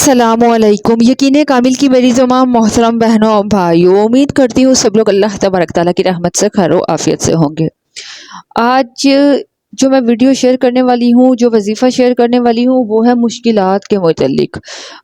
अस्सलाम वालेकुम। यकीन कामिल की मेरी तमाम मोहतरम बहनों और भाइयों, उम्मीद करती हूँ सब लोग अल्लाह तबारक ताला की रहमत से खैर आफियत से होंगे। आज जो मैं वीडियो शेयर करने वाली हूँ, जो वजीफ़ा शेयर करने वाली हूँ, वो है मुश्किलात के मुतल्लिक।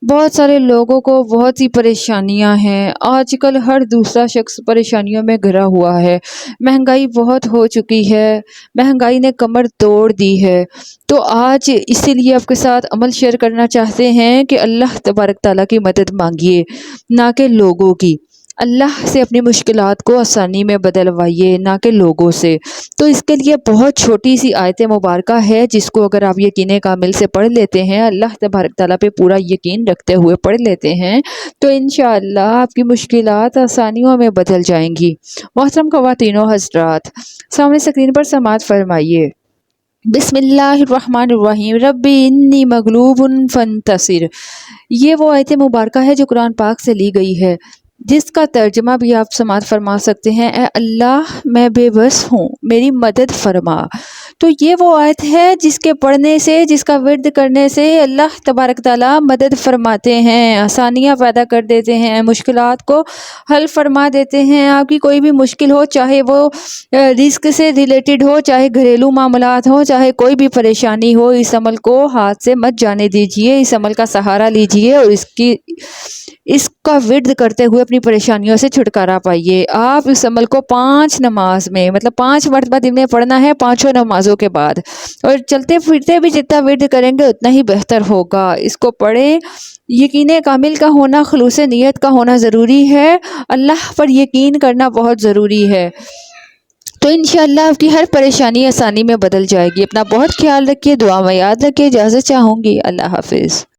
बहुत सारे लोगों को बहुत सी परेशानियाँ हैं। आजकल हर दूसरा शख्स परेशानियों में घिरा हुआ है। महंगाई बहुत हो चुकी है, महंगाई ने कमर तोड़ दी है। तो आज इसीलिए आपके साथ अमल शेयर करना चाहते हैं कि अल्लाह तबारक ताला की मदद मांगिए, ना कि लोगों की। अल्लाह से अपनी मुश्किलात को आसानी में बदलवाइए, ना कि लोगों से। तो इसके लिए बहुत छोटी सी आयत मुबारका है, जिसको अगर आप यकीन कामिल से पढ़ लेते हैं, अल्लाह तबारक ताला पे पूरा यकीन रखते हुए पढ़ लेते हैं, तो इंशाअल्लाह आपकी मुश्किलात आसानियों में बदल जाएंगी। मोहतरम ख़वातीनो हज़रात, सामने स्क्रीन पर समाअत फरमाइए। बिस्मिल्लाहिर्रहमानिर्रहीम। रब्बी इन्नी मगलूबुन फंतसिर। ये वो आयत मुबारका है जो कुरान पाक से ली गई है, जिसका तर्जमा भी आप समाअत फरमा सकते हैं, ए अल्लाह मैं बेबस हूँ, मेरी मदद फरमा। तो ये वो आयत है जिसके पढ़ने से, जिसका विर्द करने से अल्लाह तबारक ताला मदद फरमाते हैं, आसानियाँ पैदा कर देते हैं, मुश्किलात को हल फरमा देते हैं। आपकी कोई भी मुश्किल हो, चाहे वो रिस्क से रिलेटेड हो, चाहे घरेलू मामलात हो, चाहे कोई भी परेशानी हो, इस अमल को हाथ से मत जाने दीजिए। इस अमल का सहारा लीजिए और इसका विर्द करते हुए अपनी परेशानियों से छुटकारा पाइए। आप इस अमल को 5 नमाज में, मतलब 5 मरतबा दिन में पढ़ना है, 5 नमाजों के बाद, और चलते फिरते भी जितना विर्द करेंगे उतना ही बेहतर होगा। इसको पढ़ें। यकीन कामिल का होना, खुलूस नीयत का होना ज़रूरी है। अल्लाह पर यकीन करना बहुत ज़रूरी है। तो इंशाअल्लाह आपकी हर परेशानी आसानी में बदल जाएगी। अपना बहुत ख्याल रखिए, दुआ में याद रखिए। इजाज़त चाहूँगी। अल्लाह हाफिज़।